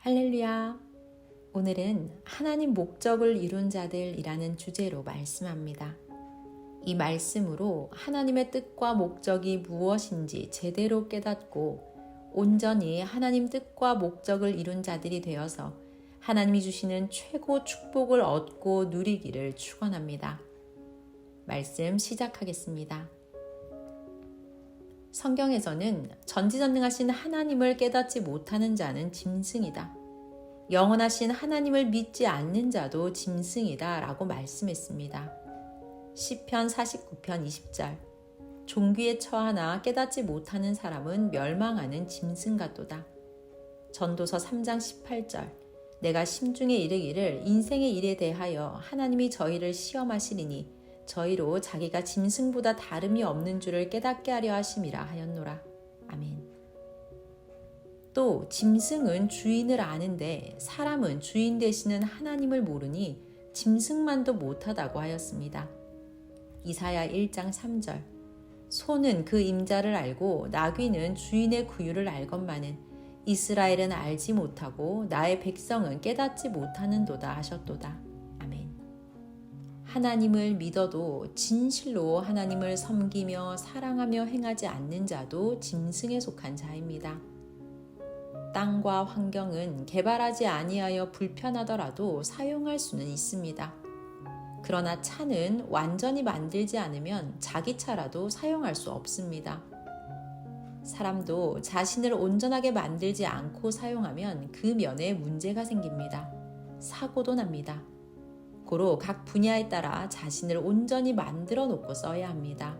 할렐루야! 오늘은 하나님 목적을 이룬 자들이라는 주제로 말씀합니다. 이 말씀으로 하나님의 뜻과 목적이 무엇인지 제대로 깨닫고 온전히 하나님 뜻과 목적을 이룬 자들이 되어서 하나님이 주시는 최고 축복을 얻고 누리기를 축원합니다. 말씀 시작하겠습니다. 성경에서는 전지전능하신 하나님을 깨닫지 못하는 자는 짐승이다. 영원하신 하나님을 믿지 않는 자도 짐승이다 라고 말씀했습니다. 시편 49편 20절 종귀에 처하나 깨닫지 못하는 사람은 멸망하는 짐승 같도다. 전도서 3장 18절 내가 심중에 이르기를 인생의 일에 대하여 하나님이 저희를 시험하시리니 저희로 자기가 짐승보다 다름이 없는 줄을 깨닫게 하려 하심이라 하였노라. 아멘. 또 짐승은 주인을 아는데 사람은 주인 되시는 하나님을 모르니 짐승만도 못하다고 하였습니다. 이사야 1장 3절 소는 그 임자를 알고 나귀는 주인의 구유를 알건만은 이스라엘은 알지 못하고 나의 백성은 깨닫지 못하는도다 하셨도다. 아멘. 하나님을 믿어도 진실로 하나님을 섬기며 사랑하며 행하지 않는 자도 짐승에 속한 자입니다. 땅과 환경은 개발하지 아니하여 불편하더라도 사용할 수는 있습니다. 그러나 차는 완전히 만들지 않으면 자기 차라도 사용할 수 없습니다. 사람도 자신을 온전하게 만들지 않고 사용하면 그 면에 문제가 생깁니다. 사고도 납니다. 고로 각 분야에 따라 자신을 온전히 만들어 놓고 써야 합니다.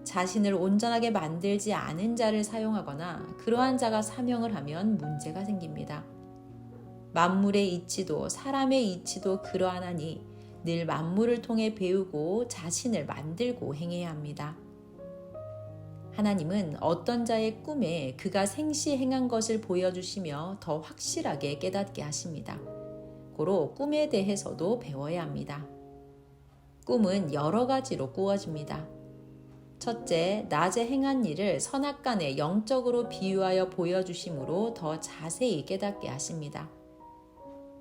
자신을 온전하게 만들지 않은 자를 사용하거나 그러한 자가 사명을 하면 문제가 생깁니다. 만물의 이치도 사람의 이치도 그러하나니 늘 만물을 통해 배우고 자신을 만들고 행해야 합니다. 하나님은 어떤 자의 꿈에 그가 생시 행한 것을 보여주시며 더 확실하게 깨닫게 하십니다. 고로 꿈에 대해서도 배워야 합니다. 꿈은 여러 가지로 꾸어집니다. 첫째, 낮에 행한 일을 선악간에 영적으로 비유하여 보여주심으로 더 자세히 깨닫게 하십니다.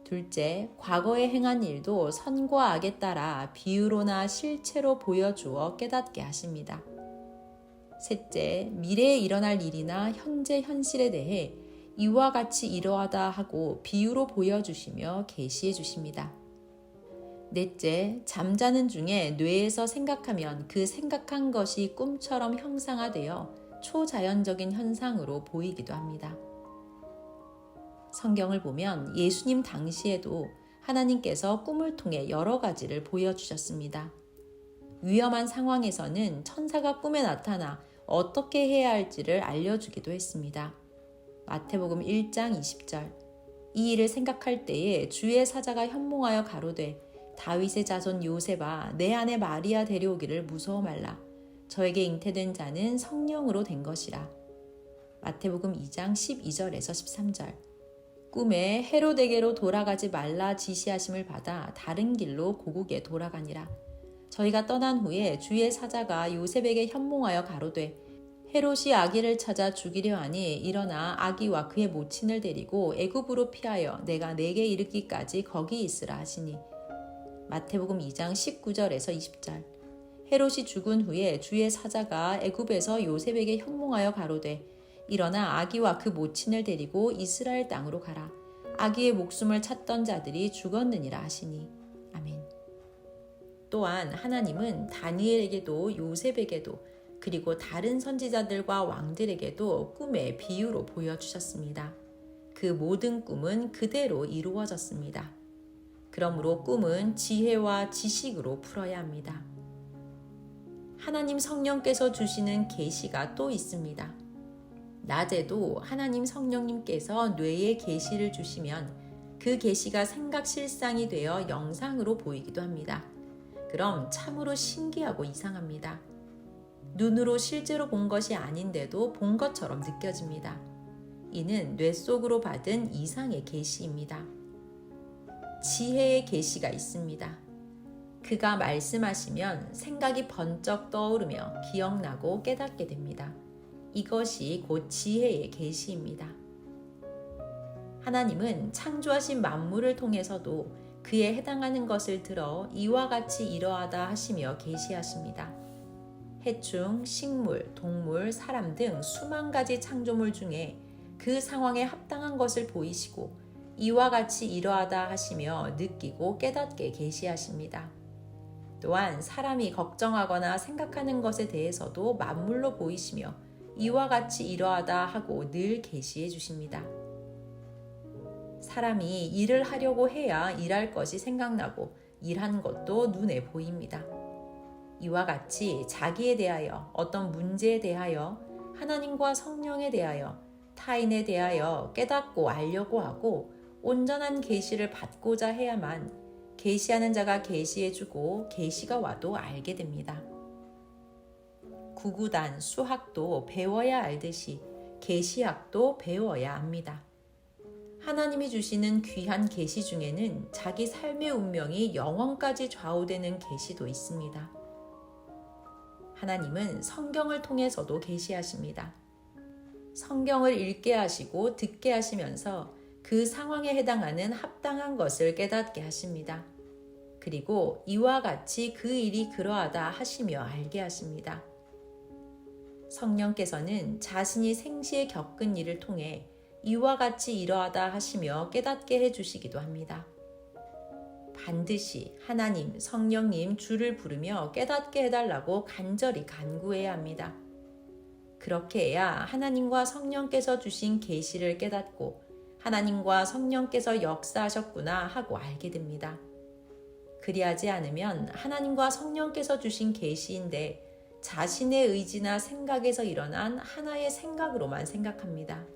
둘째, 과거에 행한 일도 선과 악에 따라 비유로나 실체로 보여주어 깨닫게 하십니다. 셋째, 미래에 일어날 일이나 현재 현실에 대해 이와 같이 이러하다 하고 비유로 보여주시며 계시해 주십니다. 넷째, 잠자는 중에 뇌에서 생각하면 그 생각한 것이 꿈처럼 형상화되어 초자연적인 현상으로 보이기도 합니다. 성경을 보면 예수님 당시에도 하나님께서 꿈을 통해 여러 가지를 보여주셨습니다. 위험한 상황에서는 천사가 꿈에 나타나 어떻게 해야 할지를 알려주기도 했습니다. 마태복음 1장 20절 이 일을 생각할 때에 주의 사자가 현몽하여 가로되 다윗의 자손 요셉아 내 아내 마리아 데려오기를 무서워 말라. 저에게 잉태된 자는 성령으로 된 것이라. 마태복음 2장 12절에서 13절 꿈에 헤롯에게로 돌아가지 말라 지시하심을 받아 다른 길로 고국에 돌아가니라. 저희가 떠난 후에 주의 사자가 요셉에게 현몽하여 가로되 헤롯이 아기를 찾아 죽이려 하니 일어나 아기와 그의 모친을 데리고 애굽으로 피하여 내가 내게 이르기까지 거기 있으라 하시니. 마태복음 2장 19절에서 20절 헤롯이 죽은 후에 주의 사자가 애굽에서 요셉에게 현몽하여 가로되 일어나 아기와 그 모친을 데리고 이스라엘 땅으로 가라. 아기의 목숨을 찾던 자들이 죽었느니라 하시니. 아멘. 또한 하나님은 다니엘에게도 요셉에게도 그리고 다른 선지자들과 왕들에게도 꿈의 비유로 보여주셨습니다. 그 모든 꿈은 그대로 이루어졌습니다. 그러므로 꿈은 지혜와 지식으로 풀어야 합니다. 하나님 성령께서 주시는 계시가 또 있습니다. 낮에도 하나님 성령님께서 뇌에 계시를 주시면 그 계시가 생각 실상이 되어 영상으로 보이기도 합니다. 그럼 참으로 신기하고 이상합니다. 눈으로 실제로 본 것이 아닌데도 본 것처럼 느껴집니다. 이는 뇌 속으로 받은 이상의 계시입니다. 지혜의 계시가 있습니다. 그가 말씀하시면 생각이 번쩍 떠오르며 기억나고 깨닫게 됩니다. 이것이 곧 지혜의 계시입니다. 하나님은 창조하신 만물을 통해서도 그에 해당하는 것을 들어 이와 같이 이러하다 하시며 계시하십니다. 해충, 식물, 동물, 사람 등 수만 가지 창조물 중에 그 상황에 합당한 것을 보이시고 이와 같이 이러하다 하시며 느끼고 깨닫게 계시하십니다. 또한 사람이 걱정하거나 생각하는 것에 대해서도 만물로 보이시며 이와 같이 이러하다 하고 늘 계시해 주십니다. 사람이 일을 하려고 해야 일할 것이 생각나고 일하는 것도 눈에 보입니다. 이와 같이 자기에 대하여, 어떤 문제에 대하여, 하나님과 성령에 대하여, 타인에 대하여 깨닫고 알려고 하고 온전한 계시를 받고자 해야만 계시하는 자가 계시해주고 계시가 와도 알게 됩니다. 구구단, 수학도 배워야 알듯이 계시학도 배워야 합니다. 하나님이 주시는 귀한 계시 중에는 자기 삶의 운명이 영원까지 좌우되는 계시도 있습니다. 하나님은 성경을 통해서도 계시하십니다. 성경을 읽게 하시고 듣게 하시면서 그 상황에 해당하는 합당한 것을 깨닫게 하십니다. 그리고 이와 같이 그 일이 그러하다 하시며 알게 하십니다. 성령께서는 자신이 생시에 겪은 일을 통해 이와 같이 이러하다 하시며 깨닫게 해주시기도 합니다. 반드시 하나님, 성령님 주를 부르며 깨닫게 해달라고 간절히 간구해야 합니다. 그렇게 해야 하나님과 성령께서 주신 계시를 깨닫고 하나님과 성령께서 역사하셨구나 하고 알게 됩니다. 그리하지 않으면 하나님과 성령께서 주신 계시인데 자신의 의지나 생각에서 일어난 하나의 생각으로만 생각합니다.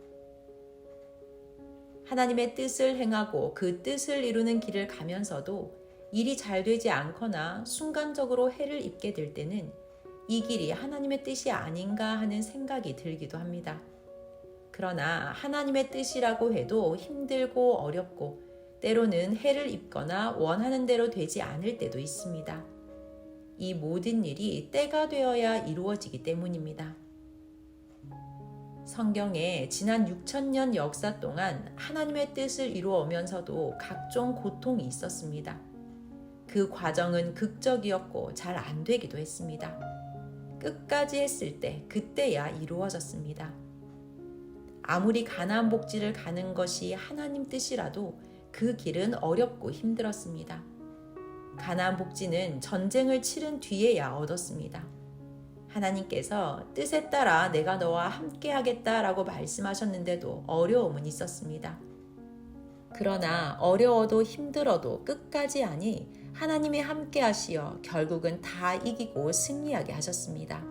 하나님의 뜻을 행하고 그 뜻을 이루는 길을 가면서도 일이 잘 되지 않거나 순간적으로 해를 입게 될 때는 이 길이 하나님의 뜻이 아닌가 하는 생각이 들기도 합니다. 그러나 하나님의 뜻이라고 해도 힘들고 어렵고 때로는 해를 입거나 원하는 대로 되지 않을 때도 있습니다. 이 모든 일이 때가 되어야 이루어지기 때문입니다. 성경에 지난 6,000년 역사 동안 하나님의 뜻을 이루어오면서도 각종 고통이 있었습니다. 그 과정은 극적이었고 잘 안 되기도 했습니다. 끝까지 했을 때 그때야 이루어졌습니다. 아무리 가나안 복지를 가는 것이 하나님 뜻이라도 그 길은 어렵고 힘들었습니다. 가나안 복지는 전쟁을 치른 뒤에야 얻었습니다. 하나님께서 뜻에 따라 내가 너와 함께 하겠다라고 말씀하셨는데도 어려움은 있었습니다. 그러나 어려워도 힘들어도 끝까지 하니 하나님이 함께 하시어 결국은 다 이기고 승리하게 하셨습니다.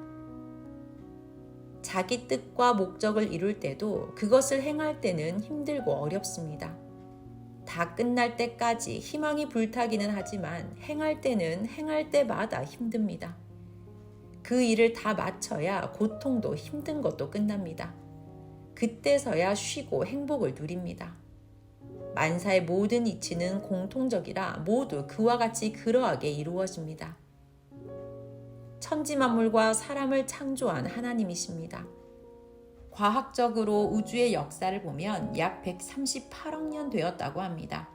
자기 뜻과 목적을 이룰 때도 그것을 행할 때는 힘들고 어렵습니다. 다 끝날 때까지 희망이 불타기는 하지만 행할 때는 행할 때마다 힘듭니다. 그 일을 다 마쳐야 고통도 힘든 것도 끝납니다. 그때서야 쉬고 행복을 누립니다. 만사의 모든 이치는 공통적이라 모두 그와 같이 그러하게 이루어집니다. 천지만물과 사람을 창조한 하나님이십니다. 과학적으로 우주의 역사를 보면 약 138억 년 되었다고 합니다.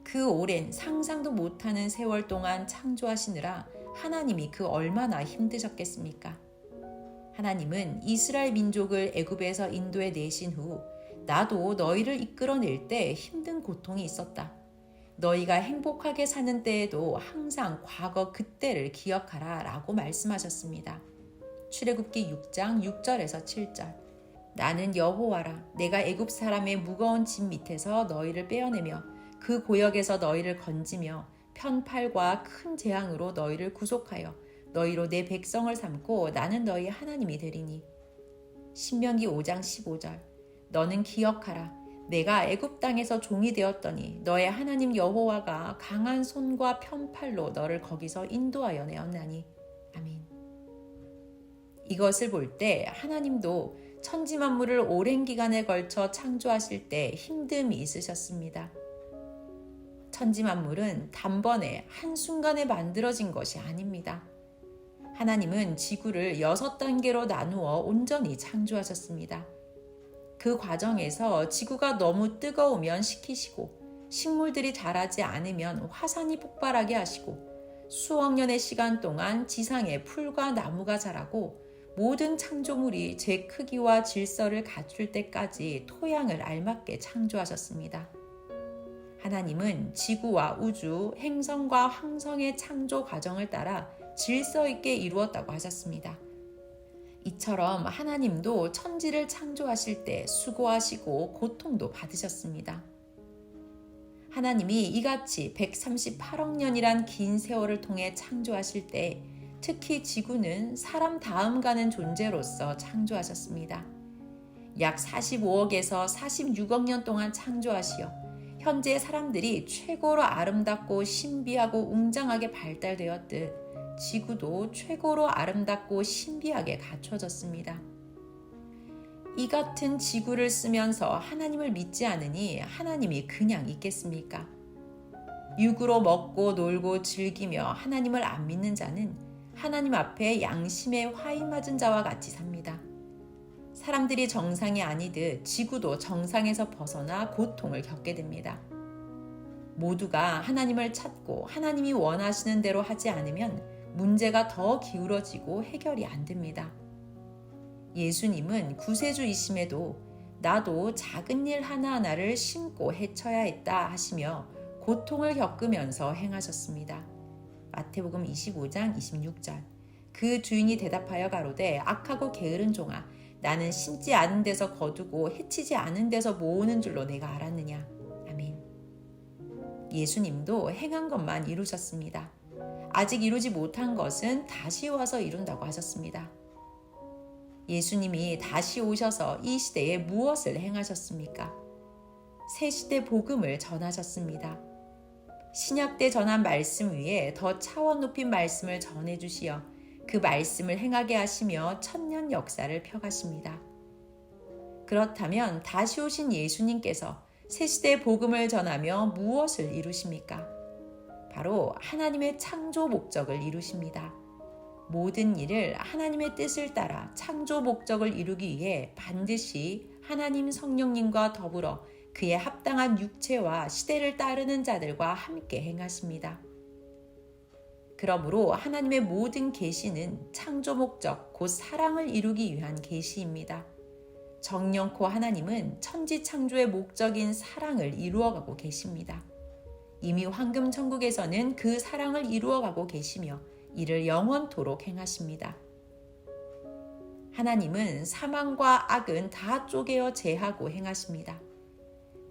그 오랜 상상도 못하는 세월 동안 창조하시느라 하나님이 그 얼마나 힘드셨겠습니까? 하나님은 이스라엘 민족을 애굽에서 인도해 내신 후 나도 너희를 이끌어낼 때 힘든 고통이 있었다. 너희가 행복하게 사는 때에도 항상 과거 그때를 기억하라 라고 말씀하셨습니다. 출애굽기 6장 6절에서 7절. 나는 여호와라. 내가 애굽 사람의 무거운 짐 밑에서 너희를 빼어내며 그 고역에서 너희를 건지며 편팔과 큰 재앙으로 너희를 구속하여 너희로 내 백성을 삼고 나는 너희 하나님이 되리니. 신명기 5장 15절. 너는 기억하라. 내가 애굽 땅에서 종이 되었더니 너의 하나님 여호와가 강한 손과 편팔로 너를 거기서 인도하여 내었나니. 아멘. 이것을 볼 때 하나님도 천지만물을 오랜 기간에 걸쳐 창조하실 때 힘듦이 있으셨습니다. 천지만물은 단번에 한순간에 만들어진 것이 아닙니다. 하나님은 지구를 6단계로 나누어 온전히 창조하셨습니다. 그 과정에서 지구가 너무 뜨거우면 식히시고 식물들이 자라지 않으면 화산이 폭발하게 하시고 수억 년의 시간 동안 지상에 풀과 나무가 자라고 모든 창조물이 제 크기와 질서를 갖출 때까지 토양을 알맞게 창조하셨습니다. 하나님은 지구와 우주, 행성과 항성의 창조 과정을 따라 질서 있게 이루었다고 하셨습니다. 이처럼 하나님도 천지를 창조하실 때 수고하시고 고통도 받으셨습니다. 하나님이 이같이 138억 년이란 긴 세월을 통해 창조하실 때 특히 지구는 사람 다음 가는 존재로서 창조하셨습니다. 약 45억에서 46억 년 동안 창조하시어 현재 사람들이 최고로 아름답고 신비하고 웅장하게 발달되었듯 지구도 최고로 아름답고 신비하게 갖춰졌습니다. 이 같은 지구를 쓰면서 하나님을 믿지 않으니 하나님이 그냥 있겠습니까? 육으로 먹고 놀고 즐기며 하나님을 안 믿는 자는 하나님 앞에 양심에 화인 맞은 자와 같이 삽니다. 사람들이 정상이 아니듯 지구도 정상에서 벗어나 고통을 겪게 됩니다. 모두가 하나님을 찾고 하나님이 원하시는 대로 하지 않으면 문제가 더 기울어지고 해결이 안 됩니다. 예수님은 구세주이심에도 나도 작은 일 하나하나를 심고 헤쳐야 했다 하시며 고통을 겪으면서 행하셨습니다. 마태복음 25장 26절. 그 주인이 대답하여 가로되 악하고 게으른 종아 나는 심지 않은 데서 거두고 해치지 않은 데서 모으는 줄로 내가 알았느냐. 아멘. 예수님도 행한 것만 이루셨습니다. 아직 이루지 못한 것은 다시 와서 이룬다고 하셨습니다. 예수님이 다시 오셔서 이 시대에 무엇을 행하셨습니까? 새 시대 복음을 전하셨습니다. 신약 때 전한 말씀 위에 더 차원 높인 말씀을 전해주시어 그 말씀을 행하게 하시며 천년 역사를 펴가십니다. 그렇다면 다시 오신 예수님께서 새 시대 복음을 전하며 무엇을 이루십니까? 바로 하나님의 창조 목적을 이루십니다. 모든 일을 하나님의 뜻을 따라 창조 목적을 이루기 위해 반드시 하나님 성령님과 더불어 그에 합당한 육체와 시대를 따르는 자들과 함께 행하십니다. 그러므로 하나님의 모든 계시는 창조 목적 곧 사랑을 이루기 위한 계시입니다. 정령코 하나님은 천지 창조의 목적인 사랑을 이루어가고 계십니다. 이미 황금 천국에서는 그 사랑을 이루어가고 계시며 이를 영원토록 행하십니다. 하나님은 사망과 악은 다 쪼개어 제하고 행하십니다.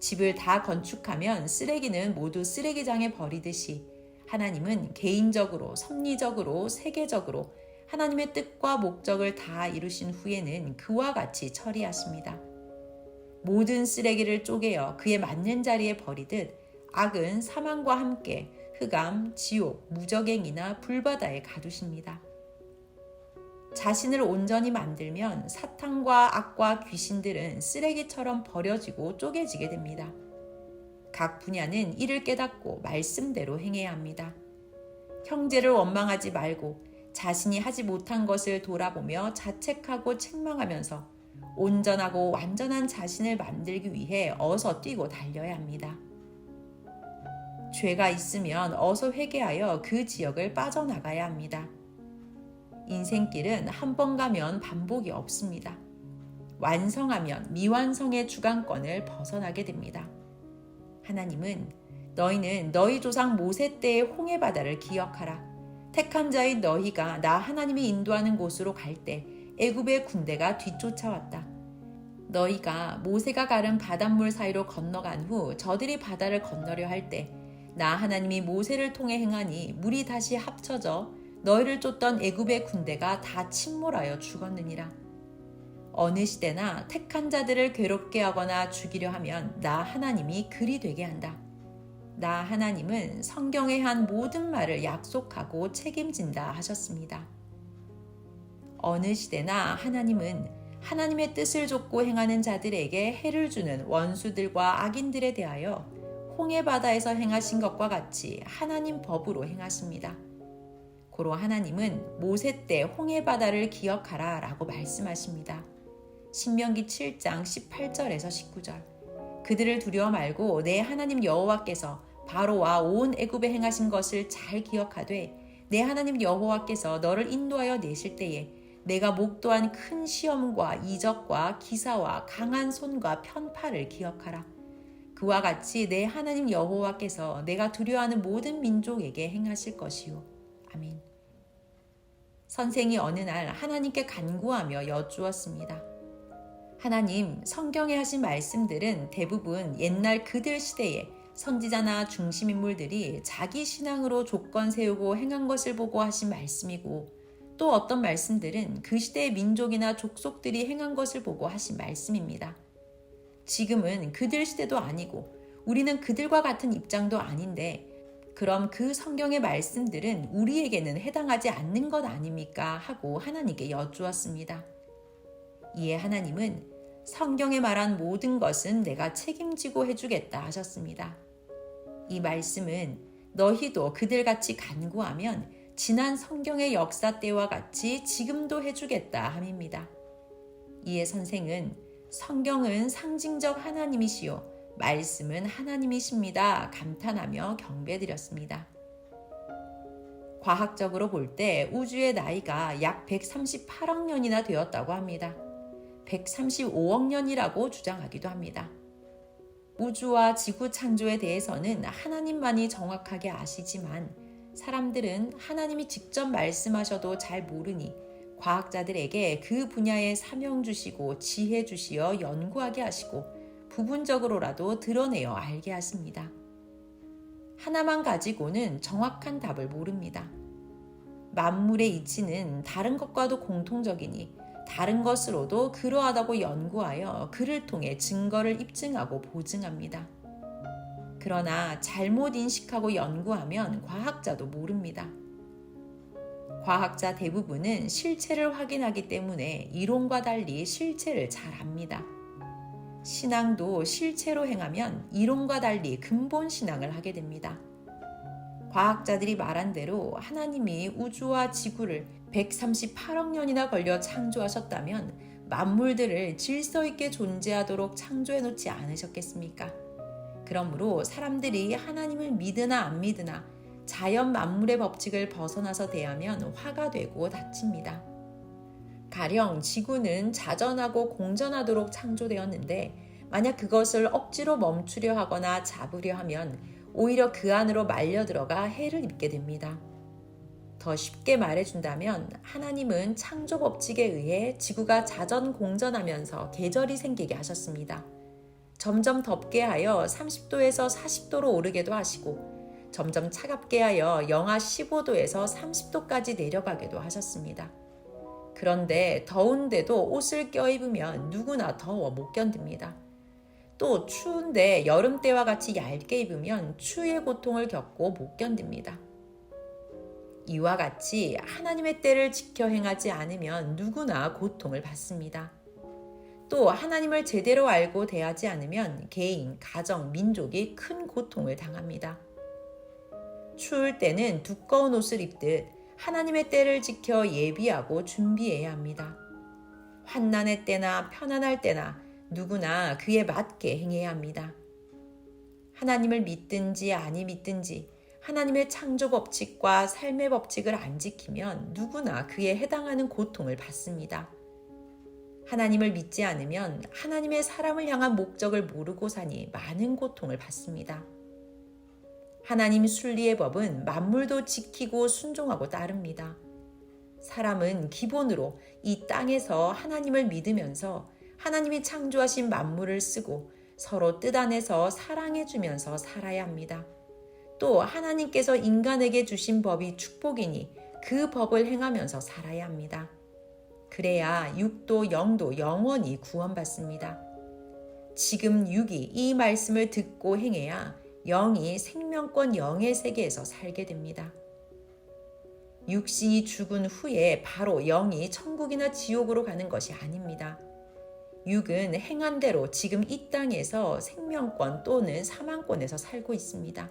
집을 다 건축하면 쓰레기는 모두 쓰레기장에 버리듯이 하나님은 개인적으로, 섭리적으로, 세계적으로 하나님의 뜻과 목적을 다 이루신 후에는 그와 같이 처리하십니다. 모든 쓰레기를 쪼개어 그에 맞는 자리에 버리듯 악은 사망과 함께 흑암, 지옥, 무적행이나 불바다에 가두십니다. 자신을 온전히 만들면 사탄과 악과 귀신들은 쓰레기처럼 버려지고 쪼개지게 됩니다. 각 분야는 이를 깨닫고 말씀대로 행해야 합니다. 형제를 원망하지 말고 자신이 하지 못한 것을 돌아보며 자책하고 책망하면서 온전하고 완전한 자신을 만들기 위해 어서 뛰고 달려야 합니다. 죄가 있으면 어서 회개하여 그 지역을 빠져나가야 합니다. 인생길은 한 번 가면 반복이 없습니다. 완성하면 미완성의 주관권을 벗어나게 됩니다. 하나님은 너희는 너희 조상 모세 때의 홍해 바다를 기억하라. 택한 자의 너희가 나 하나님이 인도하는 곳으로 갈 때 애굽의 군대가 뒤쫓아왔다. 너희가 모세가 가른 바닷물 사이로 건너간 후 저들이 바다를 건너려 할 때 나 하나님이 모세를 통해 행하니 물이 다시 합쳐져 너희를 쫓던 애굽의 군대가 다 침몰하여 죽었느니라. 어느 시대나 택한 자들을 괴롭게 하거나 죽이려 하면 나 하나님이 그리 되게 한다. 나 하나님은 성경에 한 모든 말을 약속하고 책임진다 하셨습니다. 어느 시대나 하나님은 하나님의 뜻을 좇고 행하는 자들에게 해를 주는 원수들과 악인들에 대하여 홍해 바다에서 행하신 것과 같이 하나님 법으로 행하십니다. 고로 하나님은 모세 때 홍해 바다를 기억하라 라고 말씀하십니다. 신명기 7장 18절에서 19절. 그들을 두려워 말고 내 하나님 여호와께서 바로와 온 애굽에 행하신 것을 잘 기억하되 내 하나님 여호와께서 너를 인도하여 내실 때에 내가 목도한 큰 시험과 이적과 기사와 강한 손과 편팔을 기억하라. 그와 같이 내 하나님 여호와께서 내가 두려워하는 모든 민족에게 행하실 것이요. 아멘. 선생이 어느 날 하나님께 간구하며 여쭈었습니다. 하나님, 성경에 하신 말씀들은 대부분 옛날 그들 시대에 선지자나 중심인물들이 자기 신앙으로 조건 세우고 행한 것을 보고 하신 말씀이고, 또 어떤 말씀들은 그 시대의 민족이나 족속들이 행한 것을 보고 하신 말씀입니다. 지금은 그들 시대도 아니고 우리는 그들과 같은 입장도 아닌데, 그럼 그 성경의 말씀들은 우리에게는 해당하지 않는 것 아닙니까? 하고 하나님께 여쭈었습니다. 이에 하나님은 성경에 말한 모든 것은 내가 책임지고 해주겠다 하셨습니다. 이 말씀은 너희도 그들같이 간구하면 지난 성경의 역사 때와 같이 지금도 해주겠다 함입니다. 이에 선생은 성경은 상징적 하나님이시요 말씀은 하나님이십니다 감탄하며 경배드렸습니다. 과학적으로 볼 때 우주의 나이가 약 138억 년이나 되었다고 합니다. 135억 년이라고 주장하기도 합니다. 우주와 지구 창조에 대해서는 하나님만이 정확하게 아시지만 사람들은 하나님이 직접 말씀하셔도 잘 모르니 과학자들에게 그 분야에 사명 주시고 지혜 주시어 연구하게 하시고 부분적으로라도 드러내어 알게 하십니다. 하나만 가지고는 정확한 답을 모릅니다. 만물의 이치는 다른 것과도 공통적이니 다른 것으로도 그러하다고 연구하여 그를 통해 증거를 입증하고 보증합니다. 그러나 잘못 인식하고 연구하면 과학자도 모릅니다. 과학자 대부분은 실체를 확인하기 때문에 이론과 달리 실체를 잘 압니다. 신앙도 실체로 행하면 이론과 달리 근본 신앙을 하게 됩니다. 과학자들이 말한 대로 하나님이 우주와 지구를 138억 년이나 걸려 창조하셨다면 만물들을 질서 있게 존재하도록 창조해 놓지 않으셨겠습니까? 그러므로 사람들이 하나님을 믿으나 안 믿으나 자연 만물의 법칙을 벗어나서 대하면 화가 되고 다칩니다. 가령 지구는 자전하고 공전하도록 창조되었는데 만약 그것을 억지로 멈추려 하거나 잡으려 하면 오히려 그 안으로 말려 들어가 해를 입게 됩니다. 더 쉽게 말해준다면 하나님은 창조 법칙에 의해 지구가 자전공전하면서 계절이 생기게 하셨습니다. 점점 덥게 하여 30도에서 40도로 오르게도 하시고 점점 차갑게 하여 영하 15도에서 30도까지 내려가게도 하셨습니다. 그런데 더운데도 옷을 껴입으면 누구나 더워 못 견딥니다. 또 추운데 여름 때와 같이 얇게 입으면 추위의 고통을 겪고 못 견딥니다. 이와 같이 하나님의 때를 지켜 행하지 않으면 누구나 고통을 받습니다. 또 하나님을 제대로 알고 대하지 않으면 개인, 가정, 민족이 큰 고통을 당합니다. 추울 때는 두꺼운 옷을 입듯 하나님의 때를 지켜 예비하고 준비해야 합니다. 환난의 때나 편안할 때나 누구나 그에 맞게 행해야 합니다. 하나님을 믿든지 아니 믿든지 하나님의 창조 법칙과 삶의 법칙을 안 지키면 누구나 그에 해당하는 고통을 받습니다. 하나님을 믿지 않으면 하나님의 사람을 향한 목적을 모르고 사니 많은 고통을 받습니다. 하나님 순리의 법은 만물도 지키고 순종하고 따릅니다. 사람은 기본으로 이 땅에서 하나님을 믿으면서 하나님이 창조하신 만물을 쓰고 서로 뜻 안에서 사랑해주면서 살아야 합니다. 또 하나님께서 인간에게 주신 법이 축복이니 그 법을 행하면서 살아야 합니다. 그래야 육도 영도 영원히 구원받습니다. 지금 육이 이 말씀을 듣고 행해야 영이 생명권 영의 세계에서 살게 됩니다. 육신이 죽은 후에 바로 영이 천국이나 지옥으로 가는 것이 아닙니다. 육은 행한 대로 지금 이 땅에서 생명권 또는 사망권에서 살고 있습니다.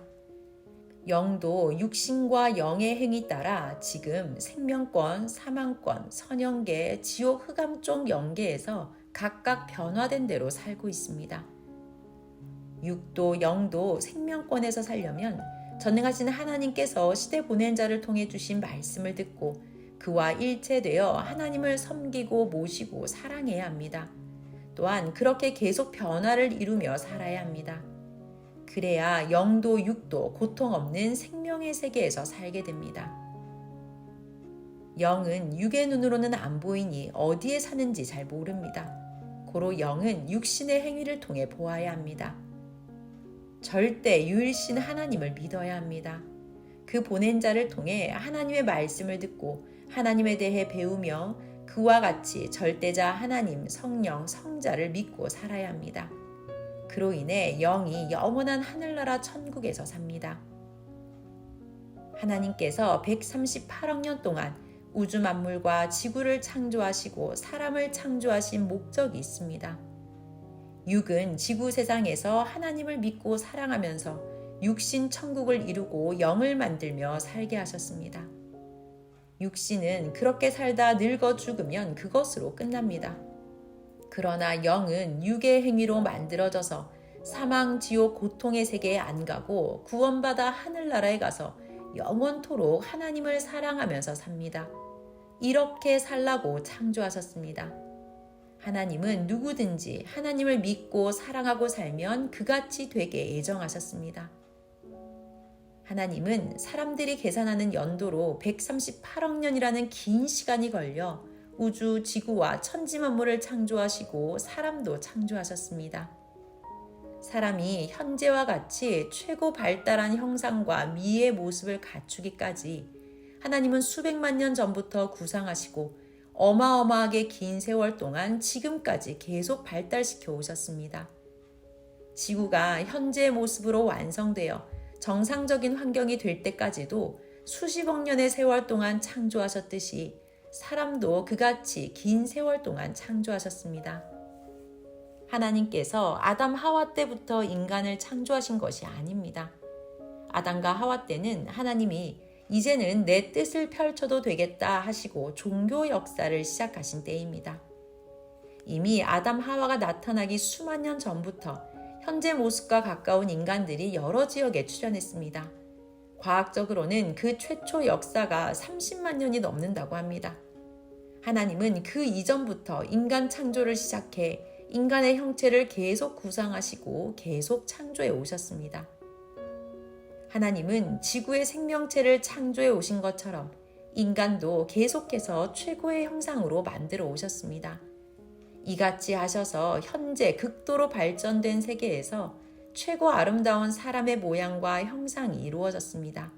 영도 육신과 영의 행위 따라 지금 생명권, 사망권, 선영계, 지옥 흑암 쪽 영계에서 각각 변화된 대로 살고 있습니다. 육도, 영도 생명권에서 살려면 전능하신 하나님께서 시대 보낸 자를 통해 주신 말씀을 듣고 그와 일체되어 하나님을 섬기고 모시고 사랑해야 합니다. 또한 그렇게 계속 변화를 이루며 살아야 합니다. 그래야 영도, 육도 고통 없는 생명의 세계에서 살게 됩니다. 영은 육의 눈으로는 안 보이니 어디에 사는지 잘 모릅니다. 고로 영은 육신의 행위를 통해 보아야 합니다. 절대 유일신 하나님을 믿어야 합니다. 그 보낸 자를 통해 하나님의 말씀을 듣고 하나님에 대해 배우며 그와 같이 절대자 하나님, 성령, 성자를 믿고 살아야 합니다. 그로 인해 영이 영원한 하늘나라 천국에서 삽니다. 하나님께서 138억 년 동안 우주 만물과 지구를 창조하시고 사람을 창조하신 목적이 있습니다. 육은 지구 세상에서 하나님을 믿고 사랑하면서 육신 천국을 이루고 영을 만들며 살게 하셨습니다. 육신은 그렇게 살다 늙어 죽으면 그것으로 끝납니다. 그러나 영은 육의 행위로 만들어져서 사망, 지옥, 고통의 세계에 안 가고 구원받아 하늘나라에 가서 영원토록 하나님을 사랑하면서 삽니다. 이렇게 살라고 창조하셨습니다. 하나님은 누구든지 하나님을 믿고 사랑하고 살면 그같이 되게 예정하셨습니다. 하나님은 사람들이 계산하는 연도로 138억 년이라는 긴 시간이 걸려 우주, 지구와 천지만물을 창조하시고 사람도 창조하셨습니다. 사람이 현재와 같이 최고 발달한 형상과 미의 모습을 갖추기까지 하나님은 수백만 년 전부터 구상하시고 어마어마하게 긴 세월 동안 지금까지 계속 발달시켜 오셨습니다. 지구가 현재의 모습으로 완성되어 정상적인 환경이 될 때까지도 수십억 년의 세월 동안 창조하셨듯이 사람도 그같이 긴 세월 동안 창조하셨습니다. 하나님께서 아담 하와 때부터 인간을 창조하신 것이 아닙니다. 아담과 하와 때는 하나님이 이제는 내 뜻을 펼쳐도 되겠다 하시고 종교 역사를 시작하신 때입니다. 이미 아담 하와가 나타나기 수만 년 전부터 현재 모습과 가까운 인간들이 여러 지역에 출현했습니다. 과학적으로는 그 최초 역사가 30만 년이 넘는다고 합니다. 하나님은 그 이전부터 인간 창조를 시작해 인간의 형체를 계속 구상하시고 계속 창조해 오셨습니다. 하나님은 지구의 생명체를 창조해 오신 것처럼 인간도 계속해서 최고의 형상으로 만들어 오셨습니다. 이같이 하셔서 현재 극도로 발전된 세계에서 최고 아름다운 사람의 모양과 형상이 이루어졌습니다.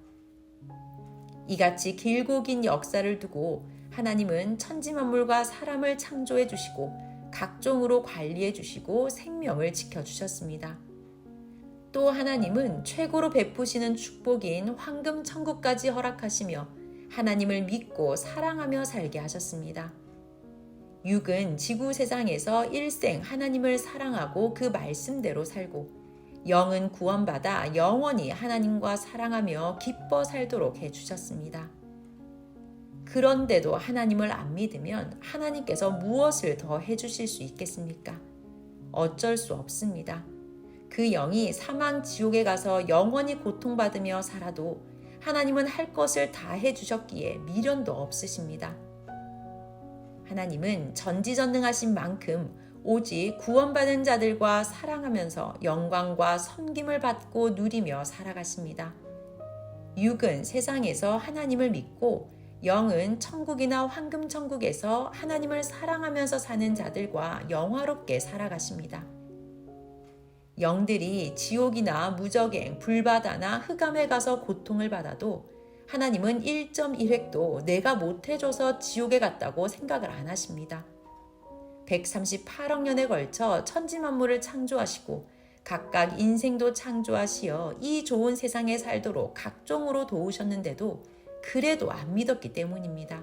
이같이 길고 긴 역사를 두고 하나님은 천지만물과 사람을 창조해 주시고 각종으로 관리해 주시고 생명을 지켜주셨습니다. 또 하나님은 최고로 베푸시는 축복인 황금 천국까지 허락하시며 하나님을 믿고 사랑하며 살게 하셨습니다. 육은 지구 세상에서 일생 하나님을 사랑하고 그 말씀대로 살고 영은 구원받아 영원히 하나님과 사랑하며 기뻐 살도록 해주셨습니다. 그런데도 하나님을 안 믿으면 하나님께서 무엇을 더 해주실 수 있겠습니까? 어쩔 수 없습니다. 그 영이 사망 지옥에 가서 영원히 고통받으며 살아도 하나님은 할 것을 다 해주셨기에 미련도 없으십니다. 하나님은 전지전능하신 만큼 오직 구원받은 자들과 사랑하면서 영광과 섬김을 받고 누리며 살아가십니다. 육은 세상에서 하나님을 믿고 영은 천국이나 황금천국에서 하나님을 사랑하면서 사는 자들과 영화롭게 살아가십니다. 영들이 지옥이나 무적행, 불바다나 흑암에 가서 고통을 받아도 하나님은 1.1획도 내가 못해줘서 지옥에 갔다고 생각을 안 하십니다. 138억 년에 걸쳐 천지만물을 창조하시고 각각 인생도 창조하시어 이 좋은 세상에 살도록 각종으로 도우셨는데도 그래도 안 믿었기 때문입니다.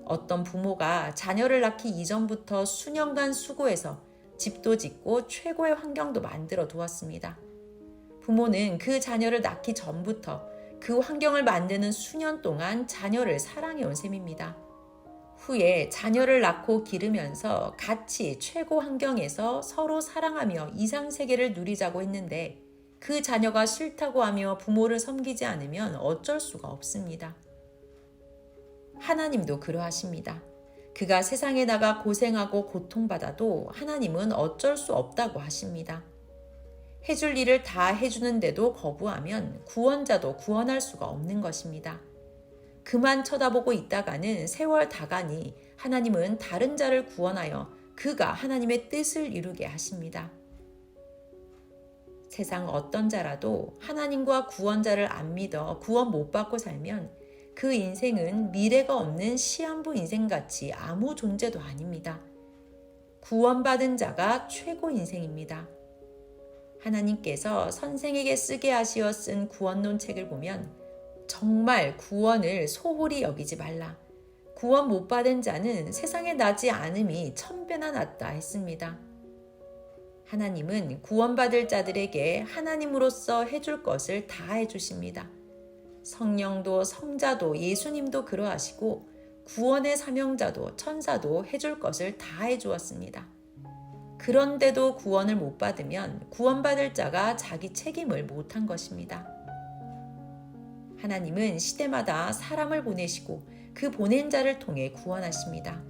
어떤 부모가 자녀를 낳기 이전부터 수년간 수고해서 집도 짓고 최고의 환경도 만들어 두었습니다. 부모는 그 자녀를 낳기 전부터 그 환경을 만드는 수년 동안 자녀를 사랑해온 셈입니다. 후에 자녀를 낳고 기르면서 같이 최고 환경에서 서로 사랑하며 이상세계를 누리자고 했는데 그 자녀가 싫다고 하며 부모를 섬기지 않으면 어쩔 수가 없습니다. 하나님도 그러하십니다. 그가 세상에 나가 고생하고 고통받아도 하나님은 어쩔 수 없다고 하십니다. 해줄 일을 다 해주는데도 거부하면 구원자도 구원할 수가 없는 것입니다. 그만 쳐다보고 있다가는 세월 다 가니 하나님은 다른 자를 구원하여 그가 하나님의 뜻을 이루게 하십니다. 세상 어떤 자라도 하나님과 구원자를 안 믿어 구원 못 받고 살면 그 인생은 미래가 없는 시한부 인생같이 아무 존재도 아닙니다. 구원받은 자가 최고 인생입니다. 하나님께서 선생에게 쓰게 하시어 쓴 구원론 책을 보면 정말 구원을 소홀히 여기지 말라. 구원 못 받은 자는 세상에 나지 않음이 1000배나 낫다 했습니다. 하나님은 구원받을 자들에게 하나님으로서 해줄 것을 다 해주십니다. 성령도 성자도 예수님도 그러하시고 구원의 사명자도 천사도 해줄 것을 다 해주었습니다. 그런데도 구원을 못 받으면 구원받을 자가 자기 책임을 못한 것입니다. 하나님은 시대마다 사람을 보내시고 그 보낸 자를 통해 구원하십니다.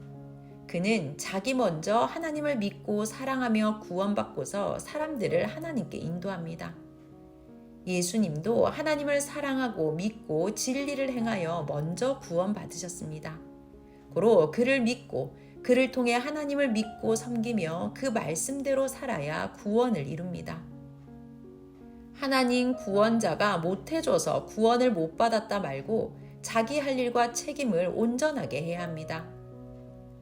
그는 자기 먼저 하나님을 믿고 사랑하며 구원받고서 사람들을 하나님께 인도합니다. 예수님도 하나님을 사랑하고 믿고 진리를 행하여 먼저 구원받으셨습니다. 고로 그를 믿고 그를 통해 하나님을 믿고 섬기며 그 말씀대로 살아야 구원을 이룹니다. 하나님 구원자가 못해줘서 구원을 못 받았다 말고 자기 할 일과 책임을 온전하게 해야 합니다.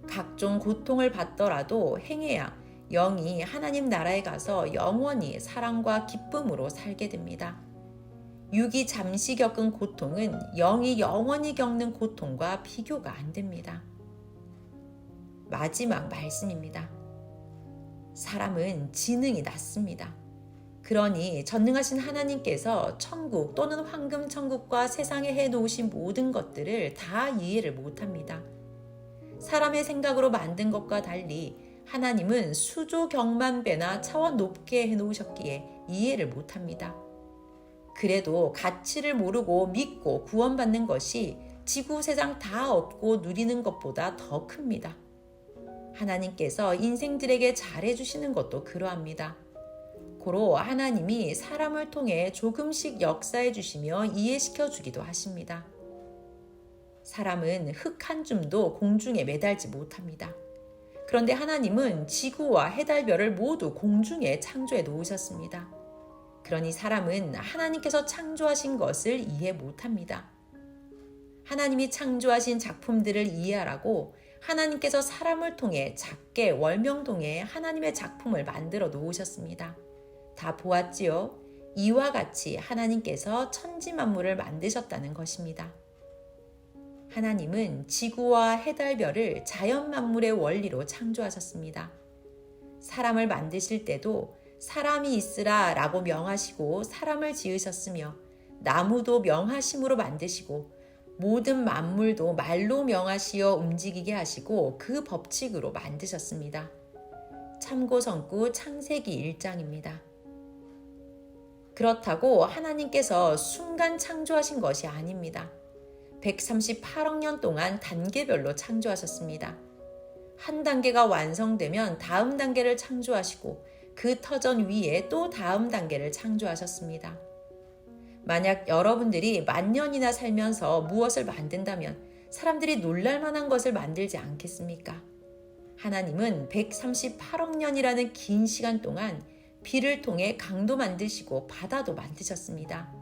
각종 고통을 받더라도 행해야 영이 하나님 나라에 가서 영원히 사랑과 기쁨으로 살게 됩니다. 육이 잠시 겪은 고통은 영이 영원히 겪는 고통과 비교가 안 됩니다. 마지막 말씀입니다. 사람은 지능이 낮습니다. 그러니 전능하신 하나님께서 천국 또는 황금 천국과 세상에 해놓으신 모든 것들을 다 이해를 못합니다. 사람의 생각으로 만든 것과 달리 하나님은 수조 경만 배나 차원 높게 해놓으셨기에 이해를 못합니다. 그래도 가치를 모르고 믿고 구원받는 것이 지구 세상 다 얻고 누리는 것보다 더 큽니다. 하나님께서 인생들에게 잘해주시는 것도 그러합니다. 고로 하나님이 사람을 통해 조금씩 역사해 주시며 이해시켜 주기도 하십니다. 사람은 흙 한 줌도 공중에 매달지 못합니다. 그런데 하나님은 지구와 해달별을 모두 공중에 창조해 놓으셨습니다. 그러니 사람은 하나님께서 창조하신 것을 이해 못합니다. 하나님이 창조하신 작품들을 이해하라고 하나님께서 사람을 통해 작게 월명동에 하나님의 작품을 만들어 놓으셨습니다. 다 보았지요? 이와 같이 하나님께서 천지 만물을 만드셨다는 것입니다. 하나님은 지구와 해달별을 자연 만물의 원리로 창조하셨습니다. 사람을 만드실 때도 사람이 있으라 라고 명하시고 사람을 지으셨으며 나무도 명하심으로 만드시고 모든 만물도 말로 명하시어 움직이게 하시고 그 법칙으로 만드셨습니다. 참고성구 창세기 1장입니다. 그렇다고 하나님께서 순간 창조하신 것이 아닙니다. 138억 년 동안 단계별로 창조하셨습니다. 한 단계가 완성되면 다음 단계를 창조하시고 그 터전 위에 또 다음 단계를 창조하셨습니다. 만약 여러분들이 만년이나 살면서 무엇을 만든다면 사람들이 놀랄 만한 것을 만들지 않겠습니까? 하나님은 138억 년이라는 긴 시간 동안 비를 통해 강도 만드시고 바다도 만드셨습니다.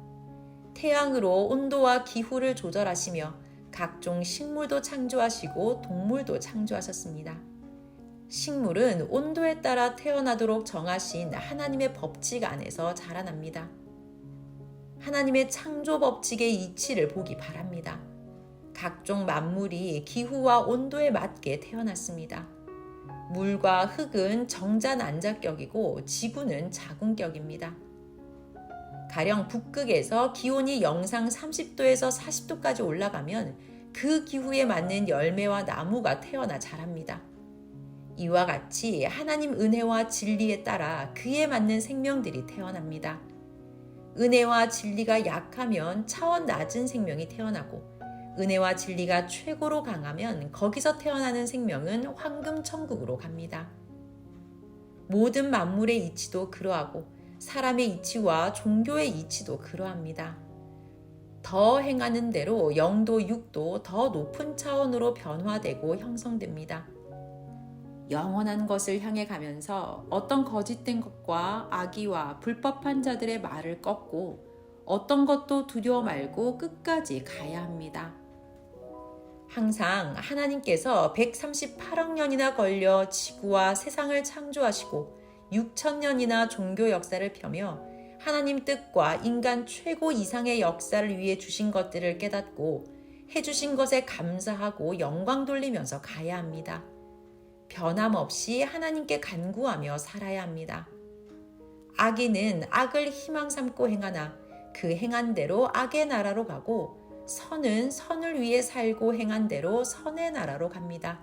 태양으로 온도와 기후를 조절하시며 각종 식물도 창조하시고 동물도 창조하셨습니다. 식물은 온도에 따라 태어나도록 정하신 하나님의 법칙 안에서 자라납니다. 하나님의 창조 법칙의 이치를 보기 바랍니다. 각종 만물이 기후와 온도에 맞게 태어났습니다. 물과 흙은 정자난자격이고 지구는 자궁격입니다. 가령 북극에서 기온이 영상 30도에서 40도까지 올라가면 그 기후에 맞는 열매와 나무가 태어나 자랍니다. 이와 같이 하나님 은혜와 진리에 따라 그에 맞는 생명들이 태어납니다. 은혜와 진리가 약하면 차원 낮은 생명이 태어나고, 은혜와 진리가 최고로 강하면 거기서 태어나는 생명은 황금 천국으로 갑니다. 모든 만물의 이치도 그러하고 사람의 이치와 종교의 이치도 그러합니다. 더 행하는 대로 영도 육도 더 높은 차원으로 변화되고 형성됩니다. 영원한 것을 향해 가면서 어떤 거짓된 것과 악의와 불법한 자들의 말을 꺾고 어떤 것도 두려워 말고 끝까지 가야 합니다. 항상 하나님께서 138억 년이나 걸려 지구와 세상을 창조하시고 6,000년이나 종교 역사를 펴며 하나님 뜻과 인간 최고 이상의 역사를 위해 주신 것들을 깨닫고 해주신 것에 감사하고 영광 돌리면서 가야 합니다. 변함없이 하나님께 간구하며 살아야 합니다. 악인은 악을 희망 삼고 행하나 그 행한 대로 악의 나라로 가고, 선은 선을 위해 살고 행한 대로 선의 나라로 갑니다.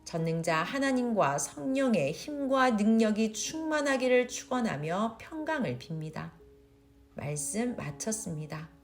전능자 하나님과 성령의 힘과 능력이 충만하기를 축원하며 평강을 빕니다. 말씀 마쳤습니다.